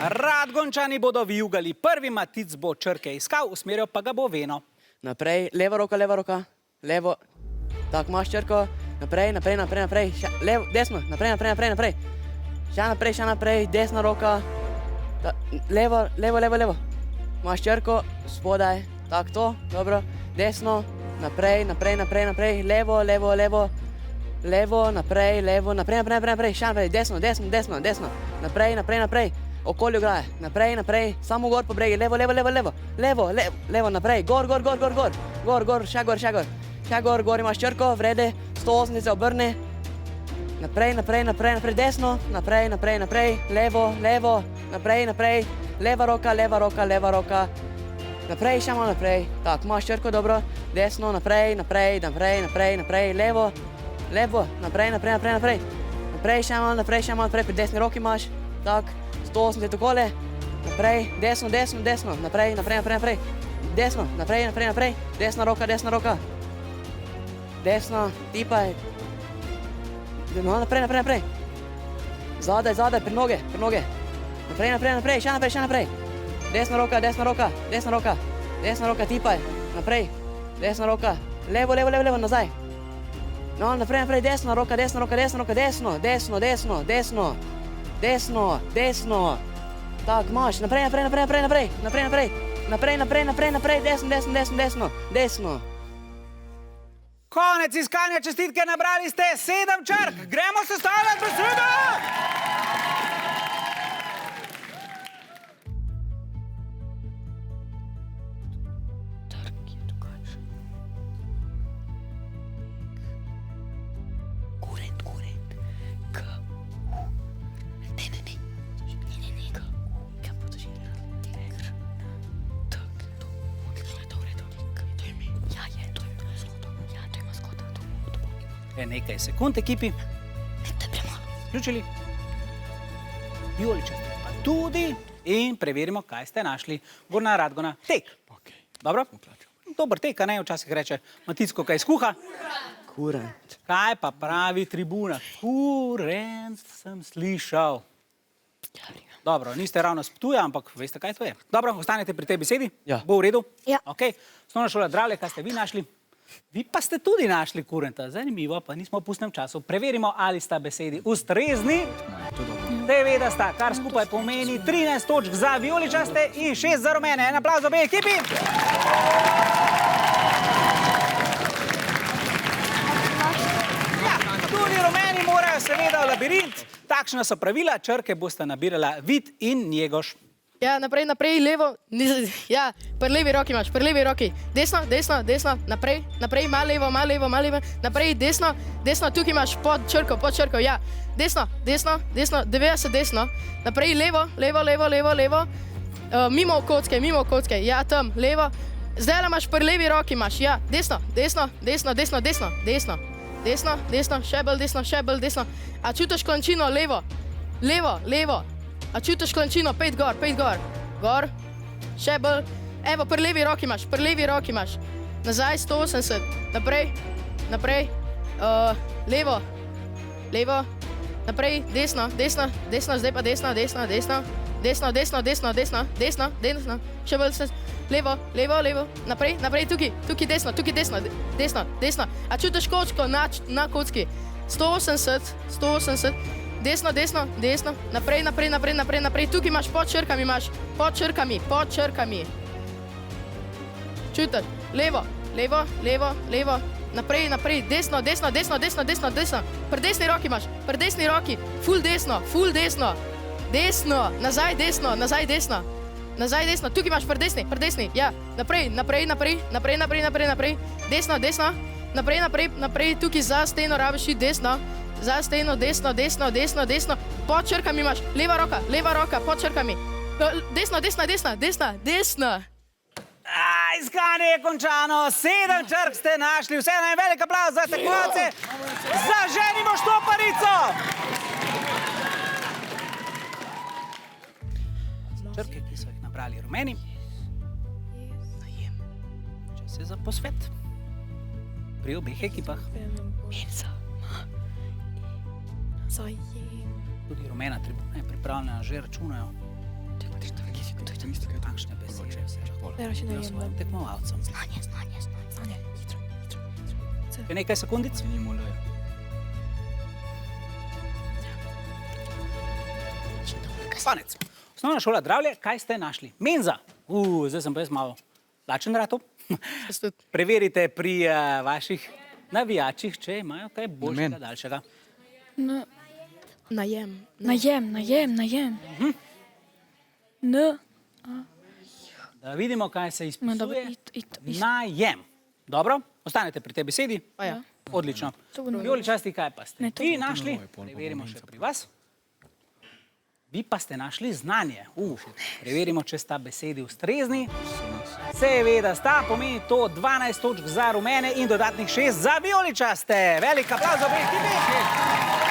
Radgončani bodo vijugali. Prvi Matic bo črke iskal, usmeril pa ga bo Veno. Naprej, leva roka, levo. Tako, imaš črko. Naprej. Levo, desno, naprej. Še naprej, desna roka. Levo. Imaš črko, spodaj. Tako, to, dobro. Desno, naprej. Levo. Levo, naprej. Še naprej, desno. Naprej. Okoli ograje. Naprej. Samo gor po bregi. Levo. Levo, naprej. Gor. Še gor, imaš črko, vrede. 180 se obrne. Naprej. Desno. Naprej. Levo. Naprej. Leva roka. Naprej, še malo naprej. Tako, imaš črko, dobro. Desno, naprej. Levo. Naprej. Naprej, še malo naprej. Pri desni roki imaš. Tako, 180 okole. Naprej, desno. Naprej. Desno, naprej. Desna roka. Desno, tipaj. No, naprej. Zadaj, pri noge. Naprej, še naprej. Desna roka. Desna roka, tipaj. Naprej. Desna roka. Levo, nazaj. No, naprej, desna roka. Desno. Tako, imaš. Naprej. Desno. Konec iskanja, čestitke, nabrali ste 7 črk. Gremo sestavljati besedo! Nekaj sekund ekipi. Vključili. Vijoličasti pa tudi. In preverimo, kaj ste našli. Gorna Radgona. Tek. Dobro? Dober tek, a ne? Včasih reče Maticko, kaj skuha. Kurent. Kaj pa pravi tribuna? Kurent sem slišal. Dobro, niste ravno s Ptuja, ampak veste, kaj to je. Dobro, ostanete pri tej besedi? Ja. Bo v redu? Ja. Ok. Osnovna šola Dravlje, kaj ste vi našli? Vi pa ste tudi našli kurenta. Zanimivo, pa nismo v pustnem času. Preverimo, ali sta besedi ustrezni. Seveda sta, kar skupaj pomeni 13 točk za vijoličaste in 6 za rumene. En aplavz obe ekipi. Ja, tudi rumeni morajo seveda v labirint. Takšna so pravila, črke boste nabirala Vid in Njegoš. Ja, naprej, levo. Ja, pri levi roki imaš, pri levi roki. Desno. Naprej, malo levo. Naprej, desno. Tukaj imaš pod črko, ja. Desno. 90 desno. Naprej, levo. Mimo kocke, ja, tam, levo. Zdaj imaš pri levi roki imaš, ja. Desno. Še bolj desno. A čutiš klančino, levo. A čutiš klančino, 5 gor. Gor. Še bolj. Evo, pri levi roki imaš. Nazaj, 180. Naprej. Levo. Naprej, desno. Zdaj pa desno. Desno. Še bolj levo. Naprej, tukaj desno. A čutiš kočko na kocki? 180. Desno. Naprej. Tukaj imaš pod črkami. Čutiš? Levo. Naprej. Desno. Pri desni roki imaš. Ful desno. Nazaj desno. Tukaj imaš pri desni. Ja. Naprej. Desno. Naprej. Tukaj za steno rabiš iti desno. Za steno, desno. Pod črkami imaš, leva roka, pod črkami. Desna. Iskanje je končano, 7 črk ste našli, vseeno en velik aplavz za tekmovalce. Zaženimo štoparico! Črke, ki so jih nabrali rumeni. Čas je za posvet. Pri obeh ekipah. Zajem. Tudi rumena tribuna je pripravljena, že računajo. Kakšne besede se lahko svojim tekmovalcem. Znanje. Še nekaj sekundic? Konec. Osnovna šola Dravlje, kaj ste našli? Menza. Zdaj sem pa jaz malo lačen ratov. Jaz tudi. Preverite pri vaših navijačih, če imajo kaj boljšega, daljšega. Najem. Da vidimo, kaj se No, dobro, izpisuje. Najem. Dobro, ostanete pri tej besedi. Pa ja. Odlično. Vijoličasti, kaj pa ste vi našli? Preverimo še pri vas. Vi pa ste našli znanje. Preverimo, če sta besedi ustrezni. Seveda sta, pomeni to 12 točk za rumene in dodatnih 6 za vijoličaste. Velik aplavz za obe ekipi.